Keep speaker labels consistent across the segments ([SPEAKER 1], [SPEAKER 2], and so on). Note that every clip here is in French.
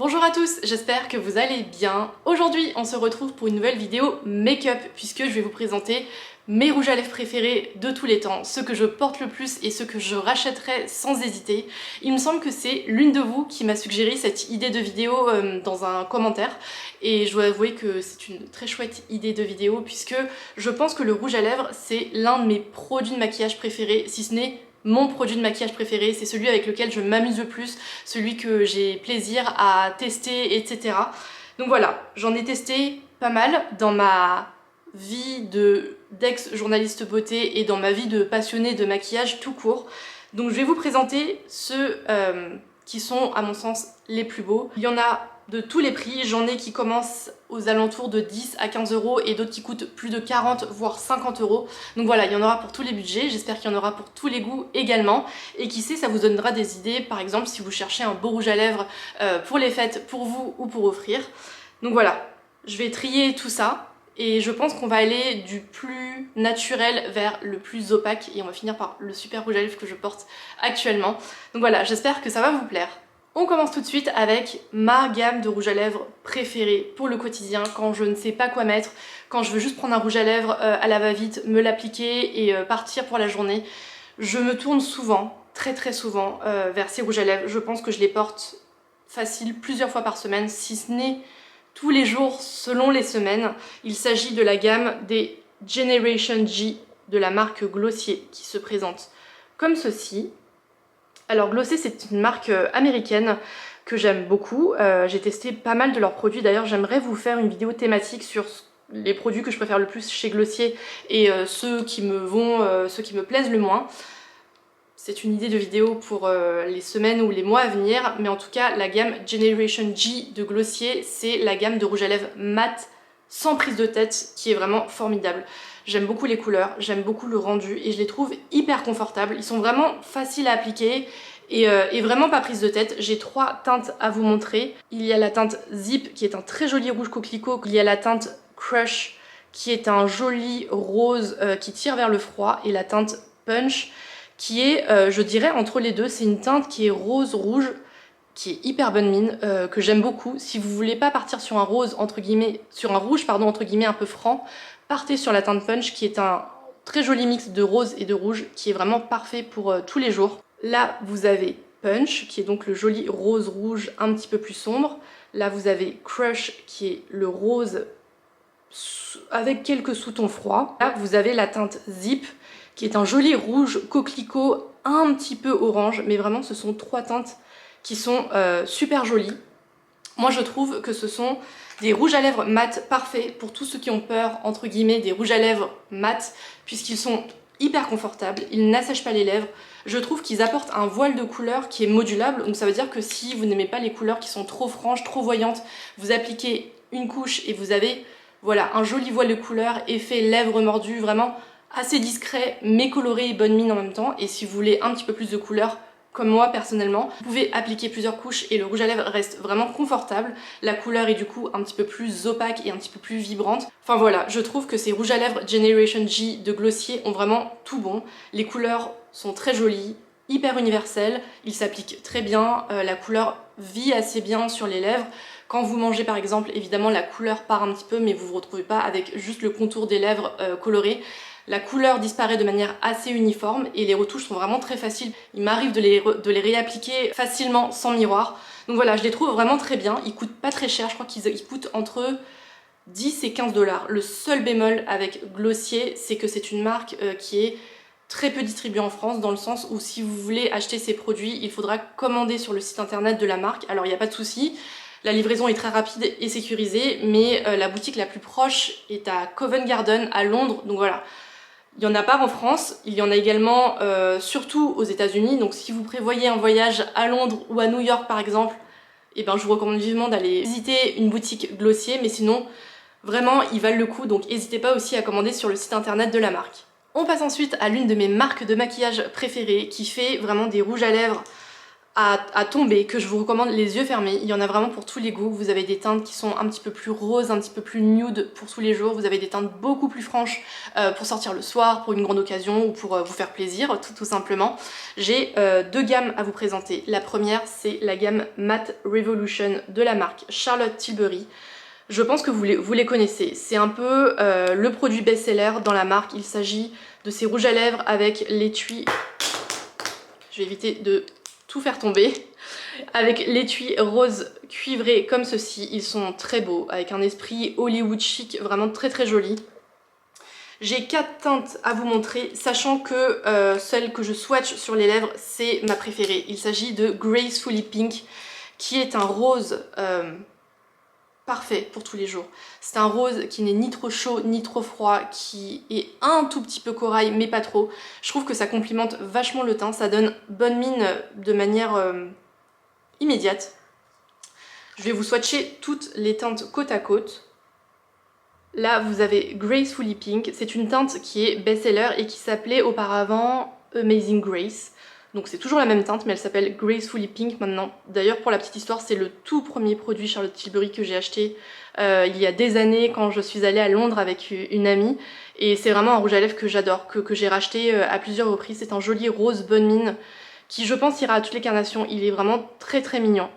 [SPEAKER 1] Bonjour à tous, j'espère que vous allez bien. Aujourd'hui, on se retrouve pour une nouvelle vidéo make-up puisque je vais vous présenter mes rouges à lèvres préférés de tous les temps, ceux que je porte le plus et ceux que je rachèterai sans hésiter. Il me semble que c'est l'une de vous qui m'a suggéré cette idée de vidéo dans un commentaire et je dois avouer que c'est une très chouette idée de vidéo puisque je pense que le rouge à lèvres c'est l'un de mes produits de maquillage préférés, si ce n'est mon produit de maquillage préféré, c'est celui avec lequel je m'amuse le plus, celui que j'ai plaisir à tester, etc. Donc voilà, j'en ai testé pas mal dans ma vie d'ex-journaliste beauté et dans ma vie de passionnée de maquillage tout court. Donc je vais vous présenter ceux qui sont à mon sens les plus beaux. Il y en a de tous les prix, j'en ai qui commencent aux alentours de 10 à 15 euros et d'autres qui coûtent plus de 40 voire 50 euros. Donc voilà, il y en aura pour tous les budgets, j'espère qu'il y en aura pour tous les goûts également. Et qui sait, ça vous donnera des idées, par exemple si vous cherchez un beau rouge à lèvres pour les fêtes, pour vous ou pour offrir. Donc voilà, je vais trier tout ça. Et je pense qu'on va aller du plus naturel vers le plus opaque et on va finir par le super rouge à lèvres que je porte actuellement. Donc voilà, j'espère que ça va vous plaire. On commence tout de suite avec ma gamme de rouge à lèvres préférée pour le quotidien, quand je ne sais pas quoi mettre, quand je veux juste prendre un rouge à lèvres à la va-vite, me l'appliquer et partir pour la journée. Je me tourne souvent, très souvent, vers ces rouges à lèvres. Je pense que je les porte facile plusieurs fois par semaine, si ce n'est tous les jours selon les semaines. Il s'agit de la gamme des Generation G de la marque Glossier qui se présente comme ceci. Alors Glossier c'est une marque américaine que j'aime beaucoup, j'ai testé pas mal de leurs produits, d'ailleurs j'aimerais vous faire une vidéo thématique sur les produits que je préfère le plus chez Glossier et ceux qui me plaisent le moins. C'est une idée de vidéo pour les semaines ou les mois à venir, mais en tout cas la gamme Generation G de Glossier, c'est la gamme de rouge à lèvres mat sans prise de tête qui est vraiment formidable. J'aime beaucoup les couleurs, j'aime beaucoup le rendu et je les trouve hyper confortables. Ils sont vraiment faciles à appliquer et vraiment pas prise de tête. J'ai trois teintes à vous montrer. Il y a la teinte Zip qui est un très joli rouge coquelicot. Il y a la teinte Crush qui est un joli rose qui tire vers le froid et la teinte Punch qui est, je dirais, entre les deux. C'est une teinte qui est rose-rouge, qui est hyper bonne mine, que j'aime beaucoup. Si vous voulez pas partir sur un rose, entre guillemets, sur un rouge, pardon, entre guillemets, un peu franc, partez sur la teinte Punch, qui est un très joli mix de rose et de rouge, qui est vraiment parfait pour tous les jours. Là, vous avez Punch, qui est donc le joli rose-rouge un petit peu plus sombre. Là, vous avez Crush, qui est le rose avec quelques sous-tons froids. Là, vous avez la teinte Zip, qui est un joli rouge coquelicot un petit peu orange, mais vraiment ce sont trois teintes qui sont super jolies. Moi je trouve que ce sont des rouges à lèvres mat parfaits pour tous ceux qui ont peur, entre guillemets, des rouges à lèvres mat, puisqu'ils sont hyper confortables, ils n'assèchent pas les lèvres. Je trouve qu'ils apportent un voile de couleur qui est modulable, donc ça veut dire que si vous n'aimez pas les couleurs qui sont trop franches, trop voyantes, vous appliquez une couche et vous avez voilà, un joli voile de couleur, effet lèvres mordues, vraiment assez discret mais coloré et bonne mine en même temps. Et si vous voulez un petit peu plus de couleur, comme moi personnellement, vous pouvez appliquer plusieurs couches et le rouge à lèvres reste vraiment confortable. La couleur est du coup un petit peu plus opaque et un petit peu plus vibrante. Enfin voilà, je trouve que ces rouges à lèvres Generation G de Glossier ont vraiment tout bon. Les couleurs sont très jolies, hyper universelles, ils s'appliquent très bien, la couleur vit assez bien sur les lèvres. Quand vous mangez par exemple, évidemment la couleur part un petit peu mais vous vous retrouvez pas avec juste le contour des lèvres coloré. La couleur disparaît de manière assez uniforme et les retouches sont vraiment très faciles. Il m'arrive de les réappliquer facilement sans miroir. Donc voilà, je les trouve vraiment très bien. Ils coûtent pas très cher, je crois qu'ils coûtent entre 10 et 15 $. Le seul bémol avec Glossier, c'est que c'est une marque qui est très peu distribuée en France, dans le sens où si vous voulez acheter ces produits, il faudra commander sur le site internet de la marque. Alors il n'y a pas de souci. La livraison est très rapide et sécurisée, mais la boutique la plus proche est à Covent Garden à Londres. Donc voilà. Il n'y en a pas en France, il y en a également surtout aux États-Unis. Donc si vous prévoyez un voyage à Londres ou à New York par exemple, eh ben, je vous recommande vivement d'aller visiter une boutique Glossier, mais sinon vraiment ils valent le coup, donc n'hésitez pas aussi à commander sur le site internet de la marque. On passe ensuite à l'une de mes marques de maquillage préférées qui fait vraiment des rouges à lèvres à tomber, que je vous recommande les yeux fermés. Il y en a vraiment pour tous les goûts. Vous avez des teintes qui sont un petit peu plus roses, un petit peu plus nude pour tous les jours. Vous avez des teintes beaucoup plus franches pour sortir le soir, pour une grande occasion ou pour vous faire plaisir, tout simplement. J'ai deux gammes à vous présenter. La première, c'est la gamme Matte Revolution de la marque Charlotte Tilbury. Je pense que vous les connaissez. C'est un peu le produit best-seller dans la marque. Il s'agit de ces rouges à lèvres avec l'étui. Je vais éviter de tout faire tomber. Avec l'étui rose cuivré comme ceci. Ils sont très beaux, avec un esprit Hollywood chic, vraiment très très joli. J'ai 4 teintes à vous montrer, sachant que celle que je swatch sur les lèvres, c'est ma préférée. Il s'agit de Gracefully Pink, qui est un rose parfait pour tous les jours. C'est un rose qui n'est ni trop chaud ni trop froid, qui est un tout petit peu corail mais pas trop. Je trouve que ça complimente vachement le teint, ça donne bonne mine de manière immédiate. Je vais vous swatcher toutes les teintes côte à côte. Là vous avez Gracefully Pink, c'est une teinte qui est best-seller et qui s'appelait auparavant Amazing Grace. Donc c'est toujours la même teinte mais elle s'appelle Gracefully Pink maintenant. D'ailleurs pour la petite histoire c'est le tout premier produit Charlotte Tilbury que j'ai acheté il y a des années quand je suis allée à Londres avec une amie. Et c'est vraiment un rouge à lèvres que j'adore, que j'ai racheté à plusieurs reprises. C'est un joli rose bonne mine qui je pense ira à toutes les carnations. Il est vraiment très très mignon.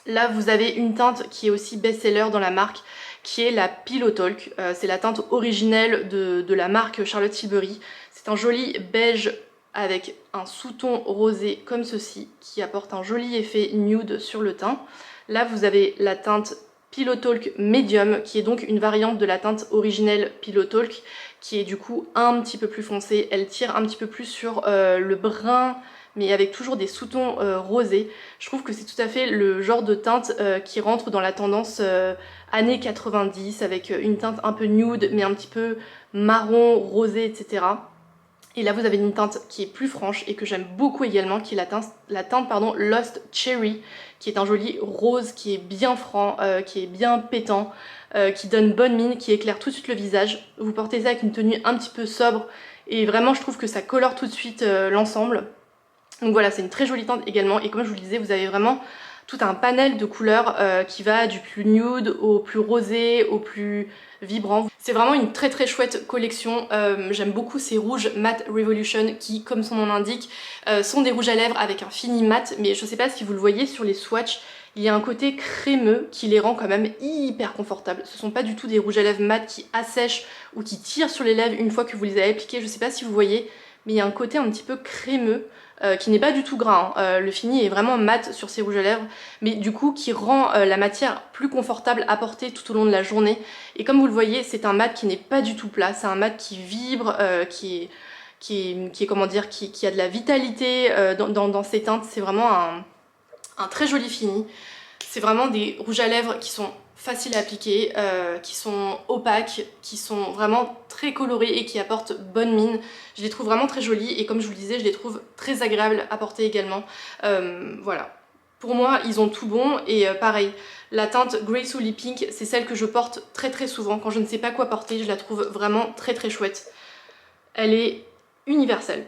[SPEAKER 1] Là vous avez une teinte qui est aussi best-seller dans la marque, qui est la Pillow Talk. C'est la teinte originelle de la marque Charlotte Tilbury. C'est un joli beige avec un sous-ton rosé comme ceci, qui apporte un joli effet nude sur le teint. Là vous avez la teinte Pillow Talk Medium, qui est donc une variante de la teinte originelle Pillow Talk, qui est du coup un petit peu plus foncée. Elle tire un petit peu plus sur le brun, mais avec toujours des sous-tons rosés. Je trouve que c'est tout à fait le genre de teinte qui rentre dans la tendance années 90, avec une teinte un peu nude, mais un petit peu marron, rosé, etc. Et là vous avez une teinte qui est plus franche et que j'aime beaucoup également, qui est la teinte Lost Cherry, qui est un joli rose qui est bien franc, qui est bien pétant, qui donne bonne mine, qui éclaire tout de suite le visage. Vous portez ça avec une tenue un petit peu sobre et vraiment je trouve que ça colore tout de suite l'ensemble. Donc voilà, c'est une très jolie teinte également et comme je vous le disais, vous avez vraiment tout un panel de couleurs qui va du plus nude au plus rosé, au plus vibrant. C'est vraiment une très très chouette collection. J'aime beaucoup ces rouges Matte Revolution qui, comme son nom l'indique, sont des rouges à lèvres avec un fini mat, mais je sais pas si vous le voyez sur les swatchs, il y a un côté crémeux qui les rend quand même hyper confortables. Ce sont pas du tout des rouges à lèvres mat qui assèchent ou qui tirent sur les lèvres une fois que vous les avez appliqués, je sais pas si vous voyez, mais il y a un côté un petit peu crémeux qui n'est pas du tout gras, hein. Le fini est vraiment mat sur ces rouges à lèvres, mais du coup qui rend la matière plus confortable à porter tout au long de la journée. Et comme vous le voyez, c'est un mat qui n'est pas du tout plat, c'est un mat qui vibre, qui a de la vitalité dans ses teintes. C'est vraiment un très joli fini. C'est vraiment des rouges à lèvres qui sont faciles à appliquer, qui sont opaques, qui sont vraiment très colorés et qui apportent bonne mine. Je les trouve vraiment très jolis et comme je vous le disais, je les trouve très agréables à porter également. Voilà. Pour moi, ils ont tout bon et pareil, la teinte Gracefully Pink, c'est celle que je porte très très souvent. Quand je ne sais pas quoi porter, je la trouve vraiment très très chouette. Elle est universelle.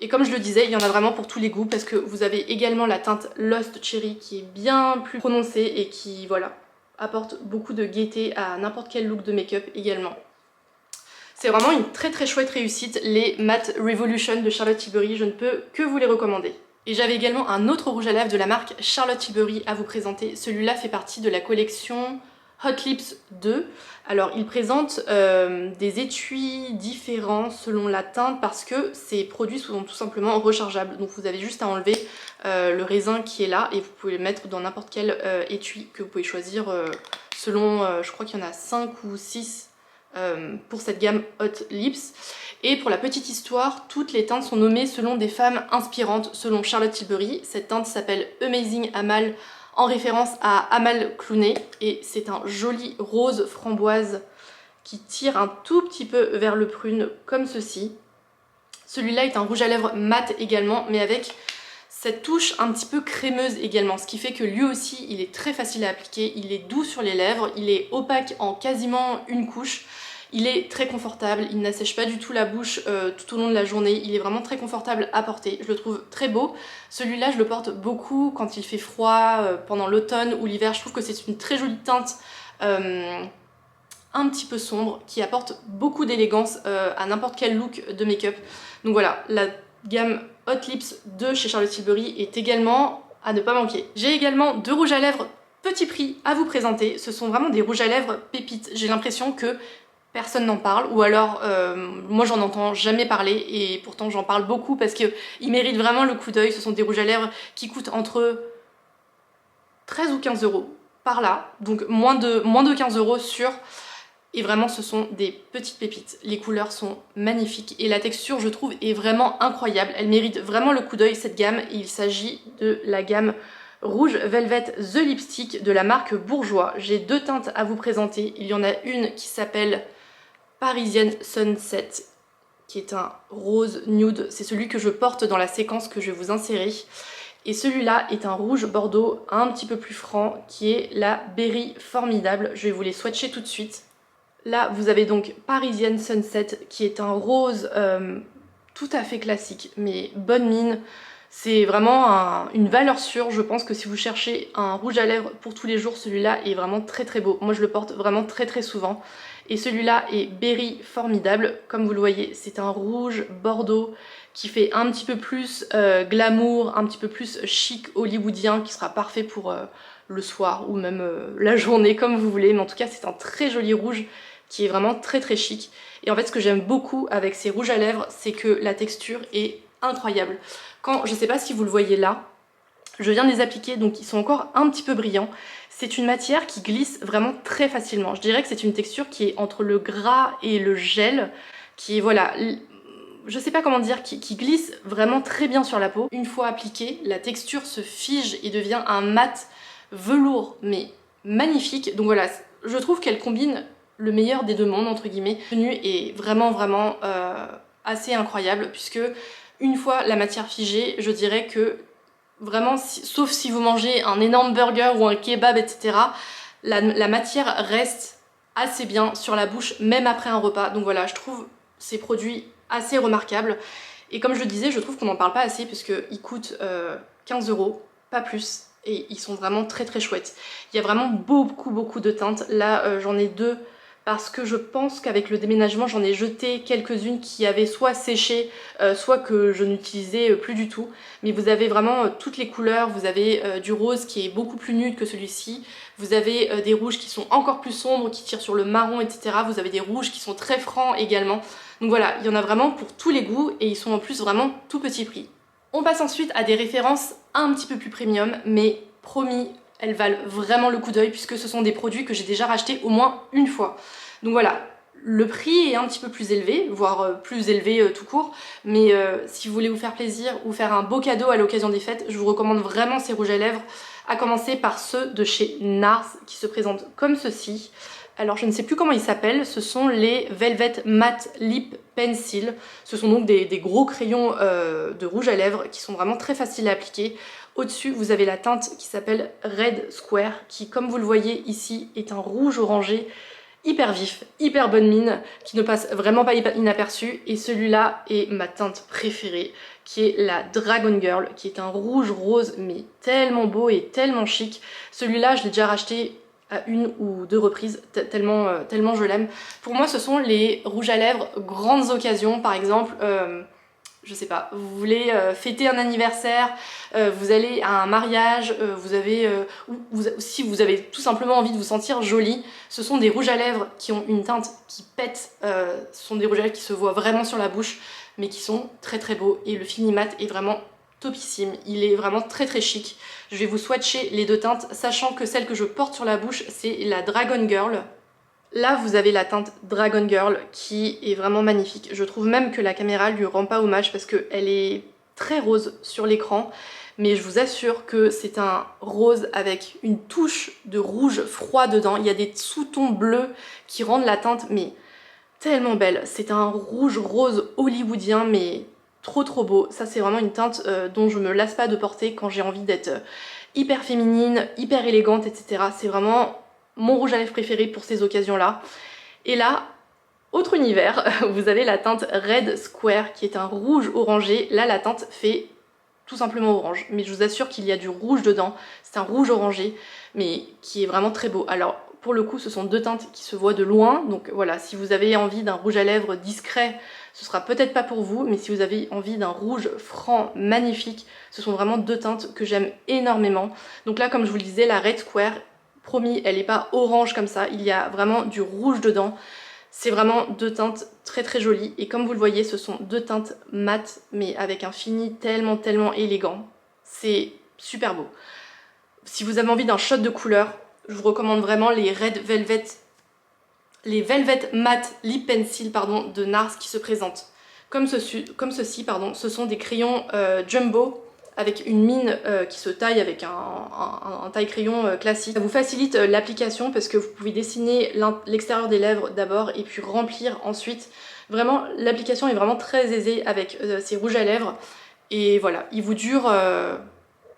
[SPEAKER 1] Et comme je le disais, il y en a vraiment pour tous les goûts parce que vous avez également la teinte Lost Cherry qui est bien plus prononcée et qui, voilà, apporte beaucoup de gaieté à n'importe quel look de make-up également. C'est vraiment une très très chouette réussite, les Matte Revolution de Charlotte Tilbury, je ne peux que vous les recommander. Et j'avais également un autre rouge à lèvres de la marque Charlotte Tilbury à vous présenter. Celui-là fait partie de la collection Hot Lips 2. Alors il présente des étuis différents selon la teinte parce que ces produits sont tout simplement rechargeables. Donc vous avez juste à enlever le raisin qui est là et vous pouvez le mettre dans n'importe quel étui que vous pouvez choisir selon, je crois qu'il y en a 5 ou 6 pour cette gamme Hot Lips. Et pour la petite histoire, toutes les teintes sont nommées selon des femmes inspirantes selon Charlotte Tilbury. Cette teinte s'appelle Amazing Amal en référence à Amal Clooney et c'est un joli rose framboise qui tire un tout petit peu vers le prune comme ceci. Celui-là est un rouge à lèvres mat également mais avec cette touche un petit peu crémeuse également, ce qui fait que lui aussi il est très facile à appliquer, il est doux sur les lèvres, il est opaque en quasiment une couche. Il est très confortable, il n'assèche pas du tout la bouche tout au long de la journée, il est vraiment très confortable à porter, je le trouve très beau. Celui-là je le porte beaucoup quand il fait froid, pendant l'automne ou l'hiver, je trouve que c'est une très jolie teinte un petit peu sombre qui apporte beaucoup d'élégance à n'importe quel look de make-up. Donc voilà, la gamme Hot Lips de chez Charlotte Tilbury est également à ne pas manquer. J'ai également 2 rouges à lèvres petit prix à vous présenter. Ce sont vraiment des rouges à lèvres pépites. J'ai l'impression que personne n'en parle, ou alors moi j'en entends jamais parler et pourtant j'en parle beaucoup parce qu'ils méritent vraiment le coup d'œil. Ce sont des rouges à lèvres qui coûtent entre 13 ou 15 euros par là, donc moins de 15 euros sur. Et vraiment ce sont des petites pépites, les couleurs sont magnifiques et la texture je trouve est vraiment incroyable, elle mérite vraiment le coup d'œil cette gamme. Il s'agit de la gamme Rouge Velvet The Lipstick de la marque Bourjois. J'ai 2 teintes à vous présenter, il y en a une qui s'appelle Parisian Sunset qui est un rose nude, c'est celui que je porte dans la séquence que je vais vous insérer. Et celui-là est un rouge bordeaux un petit peu plus franc qui est la Berry Formidable, je vais vous les swatcher tout de suite. Là, vous avez donc Parisian Sunset qui est un rose tout à fait classique, mais bonne mine. C'est vraiment une valeur sûre. Je pense que si vous cherchez un rouge à lèvres pour tous les jours, celui-là est vraiment très très beau. Moi, je le porte vraiment très très souvent. Et celui-là est Berry Formidable. Comme vous le voyez, c'est un rouge bordeaux qui fait un petit peu plus glamour, un petit peu plus chic hollywoodien, qui sera parfait pour le soir ou même la journée, comme vous voulez. Mais en tout cas, c'est un très joli rouge qui est vraiment très très chic. Et en fait ce que j'aime beaucoup avec ces rouges à lèvres, c'est que la texture est incroyable. Quand, je sais pas si vous le voyez là, je viens de les appliquer donc ils sont encore un petit peu brillants. C'est une matière qui glisse vraiment très facilement. Je dirais que c'est une texture qui est entre le gras et le gel, qui est voilà, je sais pas comment dire, qui glisse vraiment très bien sur la peau. Une fois appliquée, la texture se fige et devient un mat velours mais magnifique. Donc voilà, je trouve qu'elle combine le meilleur des 2 mondes entre guillemets. Le tenue est vraiment assez incroyable puisque une fois la matière figée, je dirais que vraiment, sauf si vous mangez un énorme burger ou un kebab etc, la matière reste assez bien sur la bouche même après un repas. Donc voilà, je trouve ces produits assez remarquables et comme je le disais, je trouve qu'on n'en parle pas assez puisqu'ils coûtent 15 euros, pas plus. Et ils sont vraiment très très chouettes. Il y a vraiment beaucoup de teintes. Là j'en ai 2 parce que je pense qu'avec le déménagement j'en ai jeté quelques-unes qui avaient soit séché, soit que je n'utilisais plus du tout. Mais vous avez vraiment toutes les couleurs, vous avez du rose qui est beaucoup plus nude que celui-ci, vous avez des rouges qui sont encore plus sombres, qui tirent sur le marron, etc. Vous avez des rouges qui sont très francs également. Donc voilà, il y en a vraiment pour tous les goûts et ils sont en plus vraiment tout petit prix. On passe ensuite à des références un petit peu plus premium, mais promis, elles valent vraiment le coup d'œil puisque ce sont des produits que j'ai déjà rachetés au moins une fois. Donc voilà, le prix est un petit peu plus élevé, voire plus élevé tout court, mais si vous voulez vous faire plaisir ou faire un beau cadeau à l'occasion des fêtes, je vous recommande vraiment ces rouges à lèvres, à commencer par ceux de chez NARS qui se présentent comme ceci. Alors je ne sais plus comment ils s'appellent, ce sont les Velvet Matte Lip Pencil. Ce sont donc des gros crayons de rouge à lèvres qui sont vraiment très faciles à appliquer. Au-dessus, vous avez la teinte qui s'appelle Red Square, qui, comme vous le voyez ici, est un rouge orangé hyper vif, hyper bonne mine, qui ne passe vraiment pas inaperçu. Et celui-là est ma teinte préférée, qui est la Dragon Girl, qui est un rouge rose, mais tellement beau et tellement chic. Celui-là, je l'ai déjà racheté à 1 ou 2 reprises, tellement je l'aime. Pour moi, ce sont les rouges à lèvres grandes occasions, par exemple... je sais pas, vous voulez fêter un anniversaire, vous allez à un mariage, si vous avez tout simplement envie de vous sentir jolie, ce sont des rouges à lèvres qui ont une teinte qui pète, ce sont des rouges à lèvres qui se voient vraiment sur la bouche, mais qui sont très très beaux, et le fini mat est vraiment topissime, il est vraiment très très chic. Je vais vous swatcher les 2 teintes, sachant que celle que je porte sur la bouche, c'est la Dragon Girl. Là, vous avez la teinte Dragon Girl qui est vraiment magnifique. Je trouve même que la caméra lui rend pas hommage parce qu'elle est très rose sur l'écran. Mais je vous assure que c'est un rose avec une touche de rouge froid dedans. Il y a des sous-tons bleus qui rendent la teinte mais tellement belle. C'est un rouge rose hollywoodien mais trop beau. Ça, c'est vraiment une teinte dont je me lasse pas de porter quand j'ai envie d'être hyper féminine, hyper élégante, etc. C'est vraiment mon rouge à lèvres préféré pour ces occasions-là. Et là, Autre univers, vous avez la teinte Red Square qui est un rouge orangé. Là la teinte fait tout simplement orange, mais je vous assure qu'il y a du rouge dedans. C'est un rouge orangé, mais qui est vraiment très beau. Alors pour le coup ce sont deux teintes qui se voient de loin, donc voilà, si vous avez envie d'un rouge à lèvres discret, ce sera peut-être pas pour vous, mais si vous avez envie d'un rouge franc, magnifique, ce sont vraiment deux teintes que j'aime énormément. Donc là, comme je vous le disais, la Red Square, promis, elle n'est pas orange comme ça, il y a vraiment du rouge dedans. C'est vraiment deux teintes très très jolies, et comme vous le voyez, ce sont deux teintes mates, mais avec un fini tellement élégant. C'est super beau. Si vous avez envie d'un shot de couleur, je vous recommande vraiment les Red Velvet, les Velvet Matte Lip Pencil de NARS qui se présentent. Comme ceci, ce sont des crayons jumbo avec une mine qui se taille avec un taille-crayon classique. Ça vous facilite l'application parce que vous pouvez dessiner l'extérieur des lèvres d'abord et puis remplir ensuite. Vraiment, l'application est vraiment très aisée avec ces rouges à lèvres. Et voilà, il vous dure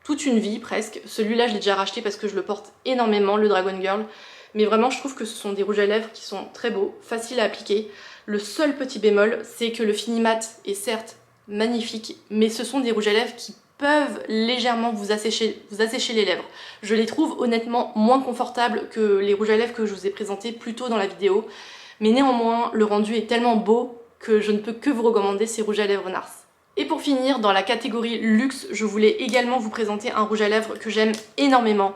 [SPEAKER 1] toute une vie presque. Celui-là, je l'ai déjà racheté parce que je le porte énormément, le Dragon Girl. Mais vraiment, je trouve que ce sont des rouges à lèvres qui sont très beaux, faciles à appliquer. Le seul petit bémol, c'est que le fini mat est certes magnifique, mais ce sont des rouges à lèvres qui peuvent légèrement vous assécher les lèvres. Je les trouve honnêtement moins confortables que les rouges à lèvres que je vous ai présentés plus tôt dans la vidéo. Mais néanmoins, le rendu est tellement beau que je ne peux que vous recommander ces rouges à lèvres NARS. Et pour finir, dans la catégorie luxe, je voulais également vous présenter un rouge à lèvres que j'aime énormément.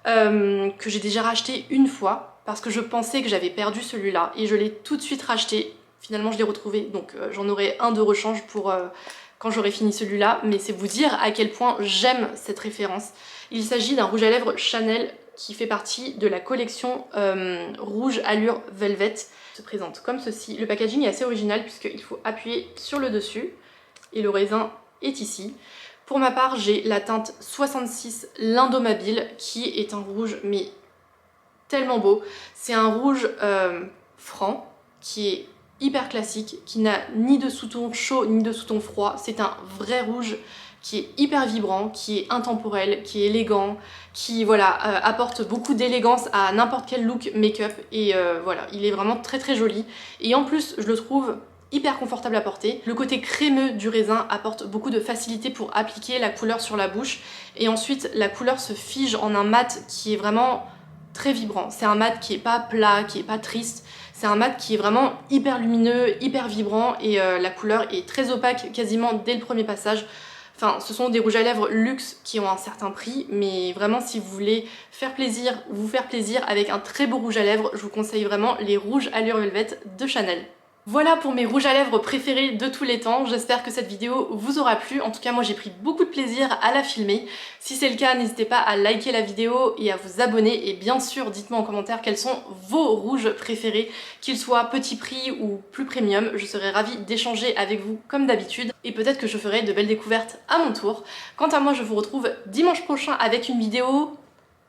[SPEAKER 1] Que j'ai déjà racheté une fois parce que je pensais que j'avais perdu celui-là et je l'ai tout de suite racheté. Finalement je l'ai retrouvé, donc j'en aurai un de rechange pour quand j'aurai fini celui-là, mais c'est vous dire à quel point j'aime cette référence. Il s'agit d'un rouge à lèvres Chanel qui fait partie de la collection Rouge Allure Velvet. Il se présente comme ceci. Le packaging est assez original puisqu'il faut appuyer sur le dessus et le raisin est ici. Pour ma part, j'ai la teinte 66 l'Indomabile qui est un rouge mais tellement beau. C'est un rouge franc qui est hyper classique, qui n'a ni de sous-ton chaud ni de sous-ton froid. C'est un vrai rouge qui est hyper vibrant, qui est intemporel, qui est élégant, qui voilà, apporte beaucoup d'élégance à n'importe quel look make-up. Et voilà, il est vraiment très joli. Et en plus, je le trouve hyper confortable à porter. Le côté crémeux du raisin apporte beaucoup de facilité pour appliquer la couleur sur la bouche. Et ensuite, la couleur se fige en un mat qui est vraiment très vibrant. C'est un mat qui est pas plat, qui est pas triste. C'est un mat qui est vraiment hyper lumineux, hyper vibrant et la couleur est très opaque quasiment dès le premier passage. Enfin, ce sont des rouges à lèvres luxe qui ont un certain prix, mais vraiment si vous voulez vous faire plaisir avec un très beau rouge à lèvres, je vous conseille vraiment les rouges Allure Velvet de Chanel. Voilà pour mes rouges à lèvres préférés de tous les temps, j'espère que cette vidéo vous aura plu, en tout cas moi j'ai pris beaucoup de plaisir à la filmer. Si c'est le cas, n'hésitez pas à liker la vidéo et à vous abonner et bien sûr dites-moi en commentaire quels sont vos rouges préférés, qu'ils soient petit prix ou plus premium, je serai ravie d'échanger avec vous comme d'habitude et peut-être que je ferai de belles découvertes à mon tour. Quant à moi je vous retrouve dimanche prochain avec une vidéo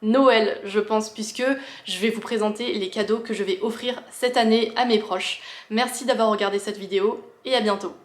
[SPEAKER 1] Noël, je pense, puisque je vais vous présenter les cadeaux que je vais offrir cette année à mes proches. Merci d'avoir regardé cette vidéo et à bientôt.